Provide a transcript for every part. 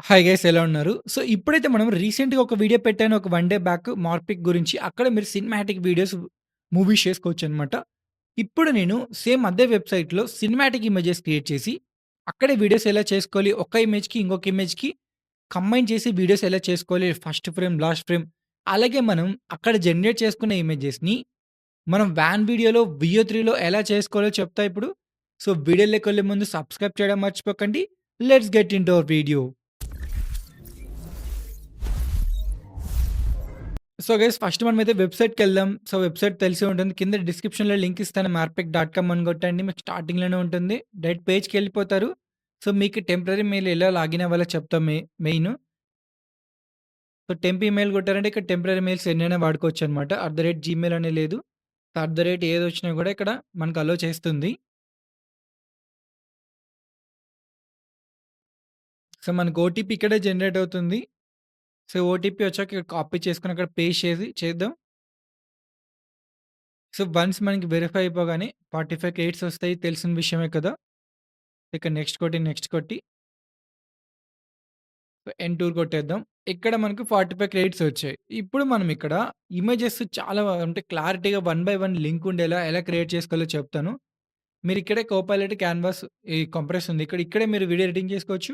Hi guys ఎలా ఉన్నారు? So, ఇప్పుడైతే మనం రీసెంట్‌గా ఒక వీడియో పెట్టాను. ఒక 1 డే బ్యాక్ మార్పిక్ గురించి. అక్కడ మీరు సినిమాటిక్ వీడియోస్, మూవీస్ చేసుకోవచ్చనమాట. ఇప్పుడు నేను సేమ్ అదే వెబ్‌సైట్‌లో సినిమాటిక్ ఇమేజెస్ క్రియేట్ చేసి, అక్కడే వీడియోస్ ఎలా చేసుకోవాలి, ఒక ఇమేజ్‌కి, ఇంకొక ఇమేజ్‌కి కంబైన్ చేసి వీడియోస్ ఎలా చేసుకోవాలి, ఫస్ట్ ఫ్రేమ్, లాస్ట్ ఫ్రేమ్, అలాగే మనం అక్కడ జనరేట్ చేసుకున్న ఇమేజెస్‌ని మనం వాన్ వీడియోలో, వియో 3లో ఎలా చేసుకోవాలో చెప్తా ఇప్పుడు. సో, వీడియోలోకెళ్ళే ముందు సబ్స్క్రైబ్ చేయడం మర్చిపోకండి. Let's get into hour video. So guys first మనమైతే వెబ్‌సైట్‌కెళ్దాం. సో వెబ్‌సైట్ తెలిసే ఉంటుంది. కింద డిస్క్రిప్షన్‌లో లింక్ ఇస్తాను. మార్పెక్.కామ్ అని కొట్టండి. మీకు స్టార్టింగ్‌లోనే ఉంటుంది. డైరెక్ట్ పేజ్‌కెళ్ళిపోతారు. సో మీకు టెంపరరీ మెయిల్ ఎలా లాగిన్ అవ్వాలో చెప్తాం మెయిను. సో టెంప్ ఈమెయిల్ కొట్టారంటే ఇక్కడ టెంపరరీ మెయిల్స్ ఎన్నైనా వాడుకోవచ్చనమాట. @జీమెయిల్ అని లేదు. ఏదొచ్చినా కూడా ఇక్కడ మనకు అలో చేస్తుంది. సో మనకు ఓటీపీ ఇక్కడే జనరేట్ అవుతుంది. సో ఓటీపీ వచ్చాక ఇక్కడ కాపీ చేసుకొని అక్కడ పేస్ట్ చేద్దాం. సో వన్స్ మనకి వెరిఫై అయిపోగానే 45 క్రెడిట్స్ వస్తాయి. తెలిసిన విషయమే కదా! ఇక నెక్స్ట్ కొట్టి ఎండ్ కొట్టేద్దాం. ఇక్కడ మనకు 45 క్రెడిట్స్ వచ్చాయి. ఇప్పుడు మనం ఇక్కడ ఇమేజెస్ చాలా అంటే క్లారిటీగా వన్ బై వన్ లింక్ ఉండేలా ఎలా క్రియేట్ చేసుకోవాలో చెప్తాను. మీరు ఇక్కడే కోపైలట్, క్యాన్వాస్ ఈ కంప్రెస్ ఉంది. ఇక్కడే మీరు వీడియో ఎడిటింగ్ చేసుకోవచ్చు.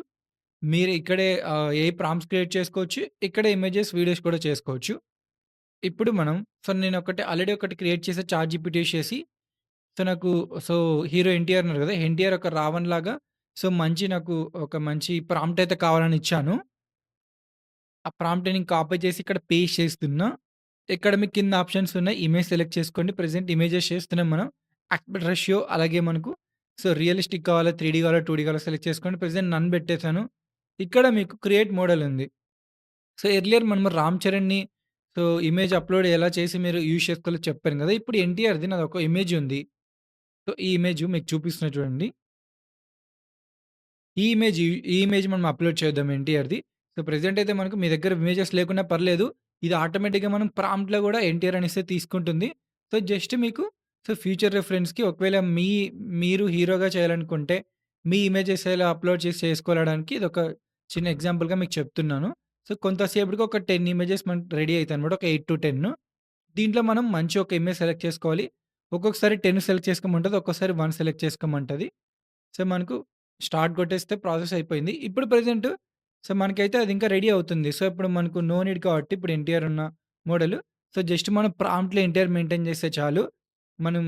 మీరు ఇక్కడే ఏ ప్రాంప్ట్స్ క్రియేట్ చేసుకోవచ్చు. ఇక్కడే ఇమేజెస్, వీడియోస్ కూడా చేసుకోవచ్చు. ఇప్పుడు మనం నేను ఆల్రెడీ ఒకటి క్రియేట్ చేసా చాట్‌జీపీటీ యూజ్ చేసి. సో, నాకు సో, హీరో ఎన్టీఆర్ ఉన్నారు కదా! ఎన్టీఆర్ ఒక రావణ్ లాగా నాకు ఒక మంచి ప్రాంప్ట్ అయితే కావాలని ఇచ్చాను. ఆ ప్రాంప్ట్‌ని నేను కాపీ చేసి ఇక్కడ పేస్ట్ చేస్తున్నా. ఇక్కడ మీకు కింద ఆప్షన్స్ ఉన్నాయి. ఇమేజ్ సెలెక్ట్ చేసుకోండి. ప్రెజెంట్ ఇమేజెస్ చేస్తున్నాం మనం. యాస్పెక్ట్ రేషియో అలాగే మనకు రియలిస్టిక్ కావాలా, 3డీ కావాలా, 2డీ కావాలా సెలెక్ట్ చేసుకోండి. ప్రెజెంట్ నన్ పెట్టేసాను. ఇక్కడ మీకు క్రియేట్ మోడల్ ఉంది. సో, ఎర్లియర్ మనం రామ్ చరణ్‌ని ఇమేజ్ అప్‌లోడ్ ఎలా చేసి మీరు యూజ్ చేసుకోవాలో చెప్పాను కదా! ఇప్పుడు ఎన్టీఆర్‌ది నాదొక ఇమేజ్ ఉంది. సో, ఈ ఇమేజ్ మీకు చూపిస్తున్నా చూడండి. ఈ ఇమేజ్ మనం అప్‌లోడ్ చేద్దాం ఎన్టీఆర్‌ది. సో, ప్రెజెంట్ అయితే మనకు మీ దగ్గర ఇమేజెస్ లేకున్నా పర్లేదు. ఇది ఆటోమేటిక్‌గా మనం ప్రాంప్ట్‌లో గూడా ఎన్టీఆర్ అనేసి తీసుకుంటుంది. సో, జస్ట్ మీకు ఫ్యూచర్ రిఫరెన్స్‌కి ఒకవేళ మీరు హీరోగా చేయాలనుకుంటే, మీ ఇమేజెస్ ఎలా అప్‌లోడ్ చేసి చేసుకోవడానికి ఇదొక చిన్న ఎగ్జాంపుల్‌గా మీకు చెప్తున్నాను. సో, కొంతసేపటికి ఒక 10 ఇమేజెస్ మనకు రెడీ అయితాయన్నమాట. ఒక 8-10. దీంట్లో మనం మంచి ఒక ఇమేజ్ సెలెక్ట్ చేసుకోవాలి. ఒక్కొక్కసారి 10 సెలెక్ట్ చేసుకోమంటది. ఒక్కోసారి 1 సెలెక్ట్ చేసుకోమంటది. సో, మనకు స్టార్ట్ కొట్టేస్తే ప్రాసెస్ అయిపోయింది. ఇప్పుడు ప్రెజెంట్ మనకైతే అది ఇంకా రెడీ అవుతుంది. సో, ఇప్పుడు మనకు నో నీడ్ కాబట్టి ఇప్పుడు ఎన్టీఆర్ ఉన్న మోడల్. సో, జస్ట్ మనం ప్రాంప్ట్‌లో ఎన్టీఆర్ మెయింటైన్ చేస్తే చాలు. మనం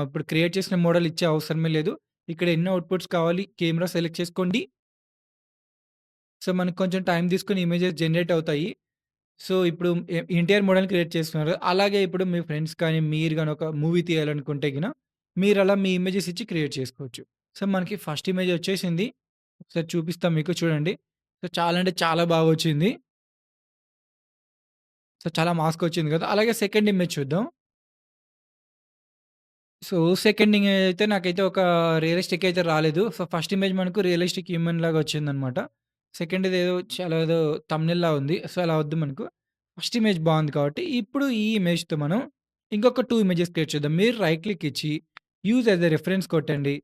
ఇప్పుడు క్రియేట్ చేసిన మోడల్ ఇచ్చే అవసరమే లేదు. ఇక్కడ ఎన్ని అవుట్‌పుట్స్ కావాలి కెమెరా సెలెక్ట్ చేసుకోండి. సో, మనకు కొంచెం టైం తీసుకొని ఇమేజెస్ జనరేట్ అవుతాయి. సో, ఇప్పుడు ఎన్టీఆర్ మోడల్‌ని క్రియేట్ చేస్తున్నారు. అలాగే ఇప్పుడు మీ ఫ్రెండ్స్ కానీ, మీరు గాని ఒక మూవీ తీయాలనుకుంటే మీరలా మీ ఇమేజెస్ ఇచ్చి క్రియేట్ చేసుకోవచ్చు. సో, మనకి ఫస్ట్ ఇమేజ్ వచ్చేసింది. ఒకసారి చూపిస్తాం మీకు చూడండి. సో, చాలా అంటే చాలా బాగొచ్చింది. సో, చాలా మాస్‌కొచ్చింది కదా! అలాగే సెకండ్ ఇమేజ్ చూద్దాం. సో, సెకండ్ ఇమేజ్ అయితే నాకైతే ఒక రియలిస్టిక్ అయితే రాలేదు. సో, ఫస్ట్ ఇమేజ్ మనకు రియలిస్టిక్ హ్యూమన్ లాగా వచ్చిందనమాట. సెకండ్‌దేదో చాలా ఏదో థంబ్‌నెయిల్‌లా ఉంది. సో, అలా వద్దు మనకు. ఫస్ట్ ఇమేజ్ బావుంది కాబట్టి, ఇప్పుడు ఈ ఇమేజ్‌తో మనం ఇంకొక 2 ఇమేజెస్ క్రియేట్ చేద్దాం. మీరు రైట్ క్లిక్ ఇచ్చి యూజ్ యాస్ ఎ రిఫరెన్స్ కొట్టండి.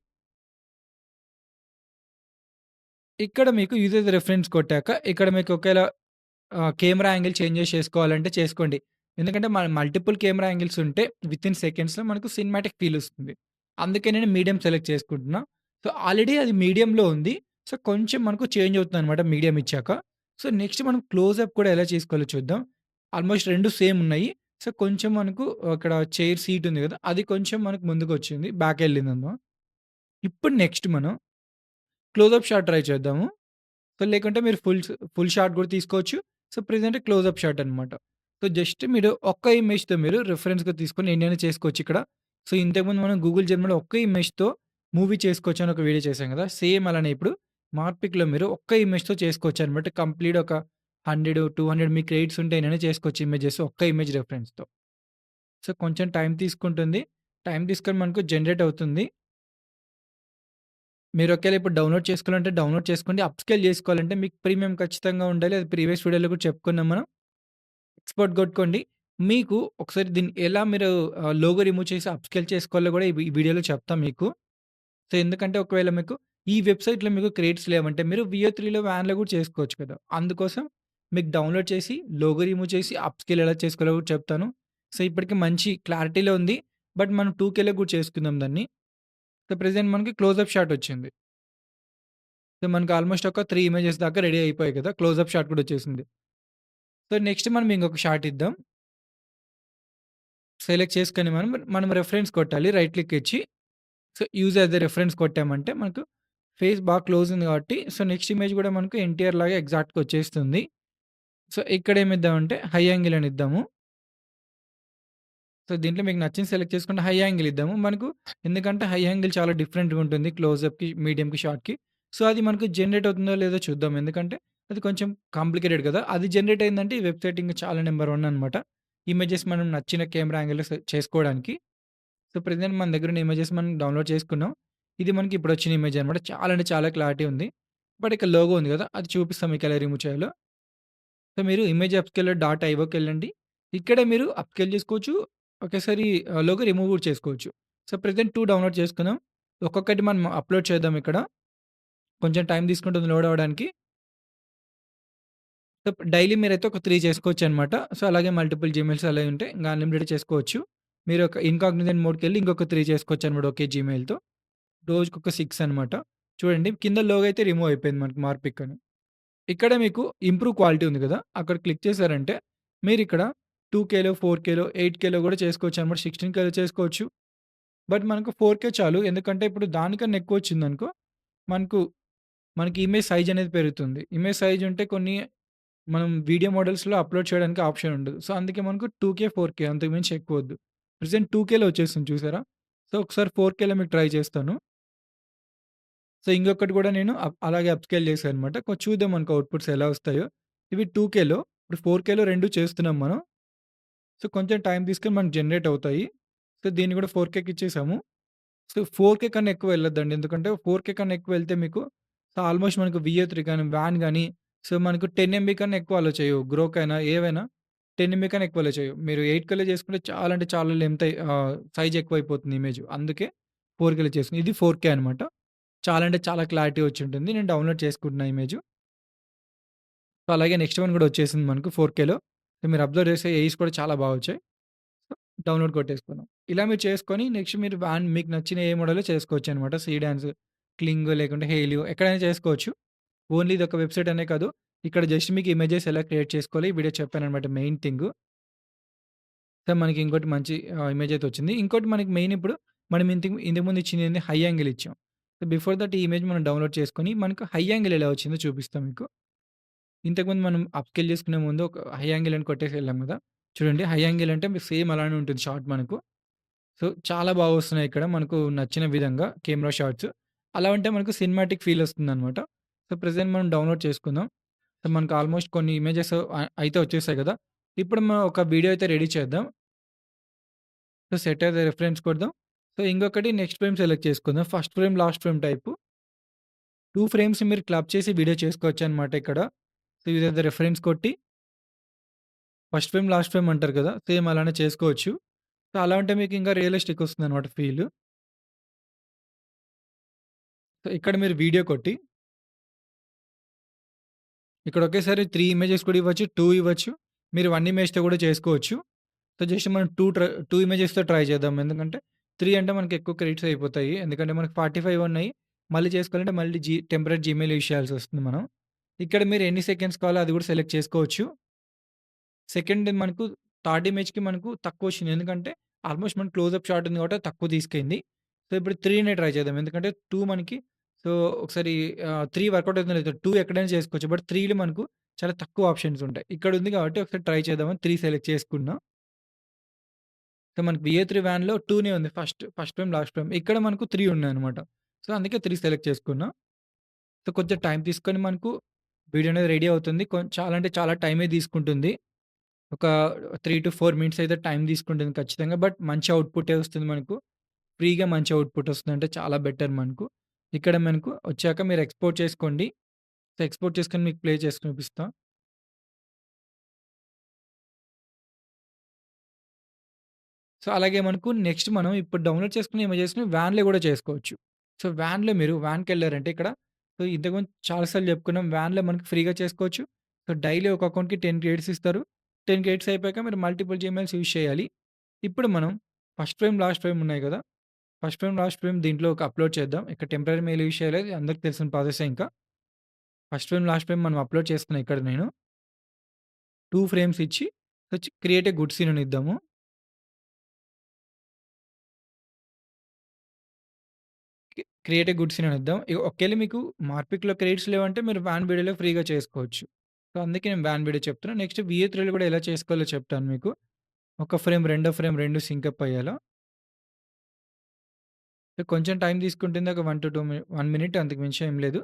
ఇక్కడ మీకు యూజ్ యాస్ ఎ రిఫరెన్స్ కొట్టాక ఇక్కడ మీకు ఒకేళ కెమెరా యాంగిల్ చేంజెస్ చేసుకోవాలంటే చేసుకోండి. ఎందుకంటే మల్టిపుల్ కెమెరా యాంగిల్స్ ఉంటే వితిన్ సెకండ్స్‌లో మనకు సినిమాటిక్ ఫీల్ వస్తుంది. అందుకే నేను మీడియం సెలెక్ట్ చేసుకుంటున్నా. సో, ఆల్రెడీ అది మీడియంలో ఉంది. సో, కొంచెం మనకు చేంజ్ అవుతుందనమాట మీడియం ఇచ్చాక. సో, నెక్స్ట్ మనం క్లోజప్ కూడా ఎలా చేసుకోవాలో చూద్దాం. ఆల్మోస్ట్ 2 సేమ్ ఉన్నాయి. సో, కొంచెం మనకు అక్కడ చైర్ సీట్ ఉంది కదా! అది కొంచెం మనకు ముందుకొచ్చింది. బ్యాకెళ్ళిందనమా. ఇప్పుడు నెక్స్ట్ మనం క్లోజప్ షాట్ ట్రై చేద్దాము. సో, లేకుంటే మీరు ఫుల్ షాట్ గూడా తీసుకోవచ్చు. సో, ప్రెజెంట్ క్లోజప్ షాట్ అనమాట. సో, జస్ట్ మీరు ఒక్క ఇమేజ్‌తో మీరు రిఫరెన్స్‌గా తీసుకొని ఎన్నైనా చేసుకోవచ్చిక్కడ. సో, ఇంతకుముందు మనం గూగుల్ జెమినీలో ఒక్క ఇమేజ్‌తో మూవీ చేసుకోవచ్చని ఒక వీడియో చేశాం గదా! సేమ్ అలానే ఇప్పుడు మార్పిక్‌లో మీరు ఒక్క ఇమేజ్‌తో చేసుకోవచ్చనమాట. కంప్లీట్ ఒక 100, 200 మీకు క్రెడిట్స్ ఉంటే ఎన్నైనా చేసుకోవచ్చు ఇమేజెస్ ఒక్క ఇమేజ్ రిఫరెన్స్‌తో. సో, కొంచెం టైం తీసుకుంటుంది. టైం తీసుకొని మనకు జనరేట్ అవుతుంది. మీరు ఒకేళ ఇప్పుడు డౌన్‌లోడ్ చేసుకోవాలంటే డౌన్‌లోడ్ చేసుకోండి. అప్‌స్కేల్ జేసుకోవాలంటే మీకు ప్రీమియం ఖచ్చితంగా ఉండాలి. అది ప్రీవియస్ వీడియోలో కూడా చెప్పుకున్నాం మనం. ఎక్స్‌పోర్ట్ గొట్టుకోండి. మీకు ఒకసారి దీన్ని ఎలా మీరు లోగో రిమూవ్ చేసి అప్‌స్కేల్ చేసుకోవాలో గూడా ఈ వీడియోలో చెప్తా మీకు. సో, ఎందుకంటే ఒకవేళ మీకు ఈ వెబ్‌సైట్‌లో మీకు క్రెడిట్స్ లేవంటే మీరు వియో 3లో వ్యాన్‌లో కూడా చేసుకోవచ్చు కదా! అందుకోసం మీకు డౌన్‌లోడ్ చేసి, లోగో రిమూవ్ చేసి, అప్‌స్కేల్ ఎలా చేసుకోవాలో కూడా చెప్తాను. సో, ఇప్పటికి మంచి క్లారిటీలో ఉంది. బట్ మనం 2కేలో కూడా చేసుకుందాం దాన్ని. సో, ప్రెజెంట్ మనకి క్లోజప్ షాట్ వచ్చింది. సో, మనకు ఆల్‌మోస్ట్ ఒక 3 ఇమేజెస్ దాకా రెడీ అయిపోయాయి కదా! క్లోజప్ షాట్ కూడా వచ్చేసింది. సో, నెక్స్ట్ మనం ఇంకొక షాట్ ఇద్దాం. సెలెక్ట్ చేసుకొని మనం రిఫరెన్స్ కొట్టాలి. రైట్ క్లిక్ ఇచ్చి so, use as a reference కొట్టామంటే మనకు ఫేస్ బాగా క్లోజ్ ఉంది కాబట్టి సో, నెక్స్ట్ ఇమేజ్ కూడా మనకు ఎన్టీఆర్ లాగా ఎగ్జాక్ట్‌గా వచ్చేస్తుంది. సో, ఇక్కడ ఏమిద్దామంటే హై యాంగిల్ అని ఇద్దాము. సో, దీంట్లో మీకు నచ్చింది సెలెక్ట్ చేసుకుంటే హై యాంగిల్ ఇద్దాము. మనకు ఎందుకంటే హై యాంగిల్ చాలా డిఫరెంట్‌గా ఉంటుంది క్లోజప్‌కి, మీడియంకి, షార్ట్‌కి. సో, అది మనకు జనరేట్ అవుతుందో లేదో చూద్దాం. ఎందుకంటే అది కొంచెం కాంప్లికేటెడ్ కదా! అది జనరేట్ అయిందంటే ఈ వెబ్‌సైట్ ఇంక చాలా నంబర్ 1 అనమాట. ఇమేజెస్ మనం నచ్చిన కెమెరా యాంగిల్‌లో చేసుకోవడానికి. సో, ప్రెజెంట్ మన దగ్గరున్న ఇమేజెస్ మనం డౌన్‌లోడ్ చేసుకున్నాం. ఇది మనకి ఇప్పుడొచ్చిన ఇమేజ్ అనమాట. చాలా అంటే చాలా క్లారిటీ ఉంది. బట్ ఇక్కడ లోగో ఉంది గదా! అది చూపిస్తాం మీకెలా రిమూవ్ చేయాలో. సో, మీరు ఇమేజ్ అప్‌స్కేలర్ డాట్ ఐఓకెళ్ళండి. ఇక్కడే మీరు అప్‌స్కేల్ చేసుకోవచ్చు. ఒకేసారి లోగో రిమూవ్ గూడా చేసుకోవచ్చు. సో, ప్రెజెంట్ 2 డౌన్‌లోడ్ చేసుకున్నాం. ఒక్కొక్కటి మనం అప్‌లోడ్ చేద్దాం ఇక్కడ. కొంచెం టైం తీసుకుంటుంది లోడ్ అవ్వడానికి. సో, డైలీ మీరైతే ఒక 3 చేసుకోవచ్చనమాట. సో, అలాగే మల్టిపుల్ జీమెయిల్స్ అలా ఉంటే ఇంక అన్‌లిమిటెడ్ చేసుకోవచ్చు. మీరు ఒక ఇన్‌కాగ్నిజెంట్ మోడ్‌కెళ్ళి ఇంకొక 3 చేసుకోవచ్చనమాట ఒకే జీమెయిల్‌తో. రోజుకొక 6 అనమాట. చూడండి కింద లోగో అయితే రిమూవ్ అయిపోయింది మనకి మార్పిక్ అని. ఇక్కడ మీకు ఇంప్రూవ్ క్వాలిటీ ఉంది గదా! అక్కడ క్లిక్ చేశారంటే మీరిక్కడ 2కేలో, 4కేలో, 8కేలో గూడా చేసుకోవచ్చనమాట. 16కేలో చేసుకోవచ్చు. బట్ మనకు 4కే చాలు. ఎందుకంటే ఇప్పుడు దానికన్నా ఎక్కువొచ్చిందనుకో మనకు మనకి ఇమేజ్ సైజ్ అనేది పెరుగుతుంది. ఇమేజ్ సైజ్ ఉంటే కొన్ని మనం వీడియో మోడల్స్‌లో అప్‌లోడ్ చేయడానికి ఆప్షన్ ఉండదు. సో, అందుకే మనకు 2కే, 4కే అంతకు మించి ఎక్కువొద్దు. ప్రెజెంట్ 2కేలో వచ్చేసింది చూసారా? సో, ఒకసారి 4కేలో మీకు ట్రై చేస్తాను. సో, ఇంకొకటి గూడా నేను అలాగే అప్‌స్కేల్ చేశాననమాట. చూద్దాం మనకు అవుట్‌పుట్స్ ఎలా వస్తాయో. ఇవి 2కేలో ఇప్పుడు 4కేలో 2 చేస్తున్నాం మనం. సో, కొంచెం టైం తీసుకొని మనకు జనరేట్ అవుతాయి. సో, దీన్ని గూడా 4కేకి ఇచ్చేసాము. సో, 4కే కన్నా ఎక్కువ వెళ్ళొద్దండి. ఎందుకంటే 4కే కన్నా ఎక్కువ వెళ్తే మీకు సో, ఆల్‌మోస్ట్ మనకు విఏ3 గాని, వాన్ గాని సో, మనకు 10 ఎంబీ కన్నా ఎక్కువ అలో చేయవు. గ్రోక్ అయినా ఏవైనా 10 ఎంబీ కన్నా ఎక్కువ అలో చేయవు. మీరు 8కేలో చేసుకుంటే చాలా అంటే చాలా సైజ్ ఎక్కువైపోతుంది ఇమేజ్. అందుకే 4కేలో చేసుకున్నాం. ఇది 4కే అనమాట. చాలా అంటే చాలా క్లారిటీ వచ్చుంటుంది. నేను డౌన్‌లోడ్ చేసుకుంటున్నా ఇమేజు. సో, అలాగే నెక్స్ట్ వన్ గూడా వచ్చేసింది మనకు 4కేలో. సో, మీరు అబ్జర్వ్ చేస్తే ఎయిస్ కూడా చాలా బా వచ్చాయి. సో, డౌన్‌లోడ్ కొట్టేసుకున్నాం. ఇలా మీరు చేసుకొని నెక్స్ట్ మీరు మీకు నచ్చిన ఏ మోడలో చేసుకోవచ్చనమాట. సీడాన్స్, క్లింగ్ లేకుంటే హేలియో ఎక్కడైనా చేసుకోవచ్చు. ఓన్లీ ఇదొక వెబ్‌సైట్ అనే కాదు. ఇక్కడ జస్ట్ మీకు ఇమేజెస్ ఎలా క్రియేట్ చేసుకోవాలి ఈ వీడియో చెప్పాననమాట మెయిన్ థింగు. సో, మనకి ఇంకోటి మంచి ఇమేజ్ అయితే వచ్చింది. ఇంకోటి మనకి మెయిన్ ఇప్పుడు మనం ఇంతకు ముందు ఇచ్చిందేంది హై యాంగిల్ ఇచ్చాం. సో, బిఫోర్ దట్ ఈ ఇమేజ్ మనం డౌన్‌లోడ్ చేసుకొని మనకు హై యాంగిల్ ఎలా వచ్చిందో చూపిస్తా మీకు. ఇంతకుముందు మనం అప్‌స్కేల్ చేసుకునే ముందు ఒక హై యాంగిల్ అని కొట్టేసి వెళ్ళాం గదా! చూడండి హై యాంగిల్ అంటే మీకు సేమ్ అలానే ఉంటుంది షాట్ మనకు. సో, చాలా బాగా వస్తున్నాయి ఇక్కడ మనకు నచ్చిన విధంగా కెమెరా షాట్స్. అలా ఉంటే మనకు సినిమాటిక్ ఫీల్ వస్తుందనమాట. సో, ప్రెజెంట్ మనం డౌన్‌లోడ్ చేసుకుందాం. సో, మనకు ఆల్మోస్ట్ కొన్ని ఇమేజెస్ అయితే వచ్చేసాయి గదా! ఇప్పుడు మనం ఒక వీడియో అయితే రెడీ చేద్దాం. So, set as a reference కొడదాం. సో, ఇంకొకటి నెక్స్ట్ ఫ్రేమ్ సెలెక్ట్ చేసుకుందాం. First frame, last frame type. 2 frames మీరు క్లబ్ చేసి వీడియో చేసుకోవచ్చనమాట ఇక్కడ. సో, ఇదేదో రిఫరెన్స్ కొట్టి ఫస్ట్ ఫ్రేమ్, లాస్ట్ ఫ్రేమ్ అంటారు కదా! సేమ్ అలానే చేసుకోవచ్చు. సో, అలా ఉంటే మీకు ఇంకా రియలిస్టిక్ వస్తుందనమాట ఫీలు. సో, ఇక్కడ మీరు వీడియో కొట్టి ఇక్కడ ఒకేసారి 3 ఇమేజెస్ కూడా ఇవ్వచ్చు, 2 ఇవ్వచ్చు. మీరు 1 ఇమేజ్‌తో కూడా చేసుకోవచ్చు. సో, జస్ట్ మనం 2 ఇమేజెస్‌తో ట్రై చేద్దాం. ఎందుకంటే 3 అంటే మనకి ఎక్కువ క్రెడిట్స్ అయిపోతాయి. ఎందుకంటే మనకు 45 ఉన్నాయి. మళ్ళీ చేసుకోవాలంటే మళ్ళీ టెంపరరీ జీమెయిల్ యూజ్ చేయాల్సొస్తుంది మనం. ఇక్కడ మీరు ఎన్ని సెకండ్స్ కావాలో అది కూడా సెలెక్ట్ చేసుకోవచ్చు. సెకండ్ మనకు థర్డ్ ఇమేజ్‌కి మనకు తక్కువొచ్చింది. ఎందుకంటే ఆల్మోస్ట్ మనకు క్లోజప్ షాట్ ఉంది కాబట్టి తక్కువ తీసుకెళ్ళింది. సో, ఇప్పుడు 3నే ట్రై చేద్దాం. ఎందుకంటే 2 మనకి సో, ఒకసారి 3 వర్కౌట్ అవుతుందో లేదో 2 ఎక్కడైనా చేసుకోవచ్చు. బట్ 3లో మనకు చాలా తక్కువ ఆప్షన్స్ ఉంటాయి. ఇక్కడ ఉంది కాబట్టి ఒకసారి ట్రై చేద్దామని 3 సెలెక్ట్ చేసుకున్నా. సో, మనకి విఏ3 వ్యాన్‌లో 2నే ఉంది. First frame, last frame. ఇక్కడ మనకు 3 ఉన్నాయన్నమాట. సో, అందుకే 3 సెలెక్ట్ చేసుకున్నా. సో, కొంచెం టైం తీసుకొని మనకు వీడియో అనేది రెడీ అవుతుంది. చాలా అంటే చాలా టైమే తీసుకుంటుంది. ఒక 3-4 మినిట్స్ అయితే టైం తీసుకుంటుంది ఖచ్చితంగా. బట్ మంచి ఔట్‌పుటే వస్తుంది మనకు. ఫ్రీగా మంచి ఔట్‌పుట్ వస్తుందంటే చాలా బెటర్ మనకు. ఇక్కడ మనకు వచ్చాక మీరు ఎక్స్‌పోర్ట్ చేసుకోండి. సో, ఎక్స్‌పోర్ట్ చేసుకొని మీకు ప్లే చేసి చూపిస్తా. సో, అలాగే మనకు నెక్స్ట్ మనం ఇప్పుడు డౌన్‌లోడ్ చేసుకున్న ఇమేజెస్‌ని వ్యాన్‌లో గూడా చేసుకోవచ్చు. సో, వ్యాన్‌లో మీరు వ్యాన్‌కెళ్లారంటే ఇక్కడ సో, ఇంతకుముందు చాలా సార్లు చెప్పుకున్నాం. వ్యాన్‌లో మనకి ఫ్రీగా చేసుకోవచ్చు. సో, డైలీ ఒక అకౌంట్‌కి 10 క్రెడిట్స్ ఇస్తారు. 10 క్రెడిట్స్ అయిపోయాక మీరు మల్టిపుల్ జీమెయిల్స్ యూజ్ చేయాలి. ఇప్పుడు మనం ఫస్ట్ ఫ్రేమ్, లాస్ట్ ఫ్రేమ్ ఉన్నాయి కదా! ఫస్ట్ ఫ్రేమ్, లాస్ట్ ఫ్రేమ్ దీంట్లో ఒక అప్‌లోడ్ చేద్దాం. ఇక్కడ టెంపరరీ మెయిల్ యూజ్ చేయాలి. అది అందరికి తెలిసిన ప్రాసెసే ఇంకా. ఫస్ట్ ఫ్రేమ్, లాస్ట్ ఫ్రేమ్ మనం అప్‌లోడ్ చేస్తున్నా ఇక్కడ నేను. 2 ఫ్రేమ్స్ ఇచ్చి క్రియేట్ ఏ గుడ్ సీన్ అని ఇద్దాము. క్రియేట్ ఏ గుడ్ సీన్ అని ఇద్దాం. ఒకేళ మీకు మార్పిక్‌లో క్రెడిట్స్ లేవంటే మీరు వాన్ వీడియోలో ఫ్రీగా చేసుకోవచ్చు. సో, అందుకే నేను వాన్ వీడియో చెప్తున్నా. నెక్స్ట్ వీఏ3లో కూడా ఎలా చేసుకోవాలో చెప్తాను మీకు. ఒక ఫ్రేమ్, రెండో ఫ్రేమ్ 2 సింకప్ అయ్యేలా. కొంచెం టైం తీసుకుంటుంది. ఒక 1 మినిట్ అంతకు మించి ఏం లేదు.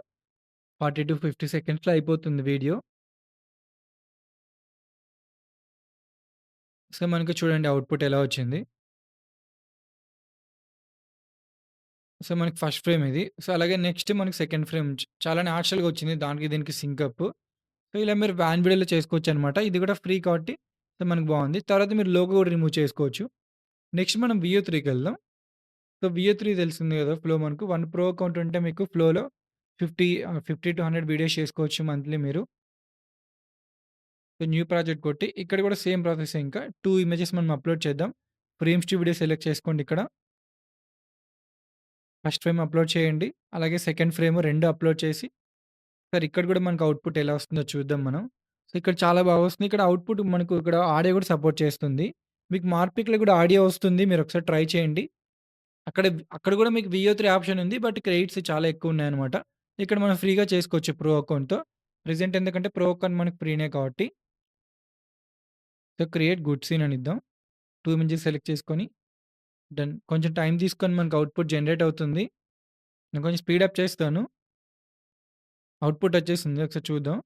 40-50 సెకండ్స్‌లో అయిపోతుంది వీడియో. సో, మనకి చూడండి అవుట్‌పుట్ ఎలా వచ్చింది. సో, మనకి ఫస్ట్ ఫ్రేమ్ ఇది. సో, అలాగే నెక్స్ట్ మనకి సెకండ్ ఫ్రేమ్ చాలా నేచురల్‌గా వచ్చింది. దానికి దీనికి సింకప్. సో, ఇలా మీరు వాన్ వీడియోలో చేసుకోవచ్చనమాట. ఇది కూడా ఫ్రీ కాబట్టి సో, మనకు బావుంది. తర్వాత మీరు లోగో కూడా రిమూవ్ చేసుకోవచ్చు. నెక్స్ట్ మనం వీఓ3కెళ్దాం. సో, వీఓ3 తెలిసింది కదా! ఫ్లో మనకు 1 ప్రో అకౌంట్ ఉంటే మీకు ఫ్లోలో 50-100 వీడియోస్ చేసుకోవచ్చు మంత్లీ మీరు. సో, న్యూ ప్రాజెక్ట్ కొట్టి ఇక్కడ కూడా సేమ్ ప్రాసెసే ఇంకా. 2 ఇమేజెస్ మనం అప్‌లోడ్ చేద్దాం. ఫ్రేమ్స్ టు వీడియో సెలెక్ట్ చేసుకోండి ఇక్కడ. ఫస్ట్ ఫ్రేమ్ అప్‌లోడ్ చేయండి. అలాగే సెకండ్ ఫ్రేమ్ 2 అప్‌లోడ్ చేసి సార్ ఇక్కడ కూడా మనకు అవుట్‌పుట్ ఎలా వస్తుందో చూద్దాం మనం. సో, ఇక్కడ చాలా బాగా వస్తుంది. ఇక్కడ అవుట్‌పుట్ మనకు ఇక్కడ ఆడియో కూడా సపోర్ట్ చేస్తుంది. మీకు మార్పిక్‌లో కూడా ఆడియో వస్తుంది. మీరొకసారి ట్రై చేయండి. అక్కడ అక్కడ కూడా మీకు వీఓ3 ఆప్షన్ ఉంది. బట్ క్రెడిట్స్ చాలా ఎక్కువున్నాయన్నమాట. ఇక్కడ మనం ఫ్రీగా చేసుకోవచ్చు ప్రో అకౌంట్‌తో. ప్రెజెంట్ ఎందుకంటే ప్రో అకౌంట్ మనకు ఫ్రీనే కాబట్టి. సో, క్రియేట్ గుడ్ సీన్ అని ఇద్దాం. 2 ఇమేజెస్ సెలెక్ట్ చేసుకొని డన్. కొంచెం టైం తీసుకొని మనకు అవుట్‌పుట్ జనరేట్ అవుతుంది. నేను కొంచెం స్పీడ్ అప్ చేస్తాను. అవుట్‌పుట్ వచ్చేసింది. ఒకసారి చూద్దాం.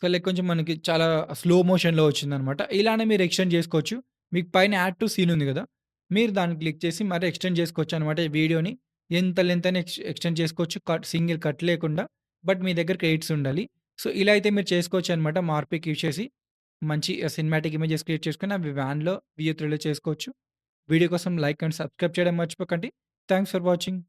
లైక్ కొంచెం మనకి చాలా స్లో మోషన్‌లో వచ్చిందనమాట. ఇలానే మీరు ఎక్స్‌టెండ్ చేసుకోవచ్చు. మీకు పైన యాడ్ టు సీన్ ఉంది గదా! మీరు దాన్ని క్లిక్ చేసి మరి ఎక్స్‌టెండ్ చేసుకోవచ్చనమాట ఈ వీడియోని. ఎంత లెంత్ అయినా ఎక్స్‌టెండ్ చేసుకోవచ్చు. సింగిల్ కట్ లేకుండా. బట్ మీ దగ్గర క్రెడిట్స్ ఉండాలి. సో, ఇలా అయితే మీరు చేసుకోవచ్చనమాట మార్పిక్ యూజ్ చేసి. మంచి సినిమాటిక్ ఇమేజెస్ క్రియేట్ చేసుకొని అవి వ్యాన్‌లో, వీఏ3లో చేసుకోవచ్చు. వీడియో కోసం లైక్ అండ్ సబ్స్క్రైబ్ చేయడం మర్చిపోకండి. Thanks for watching.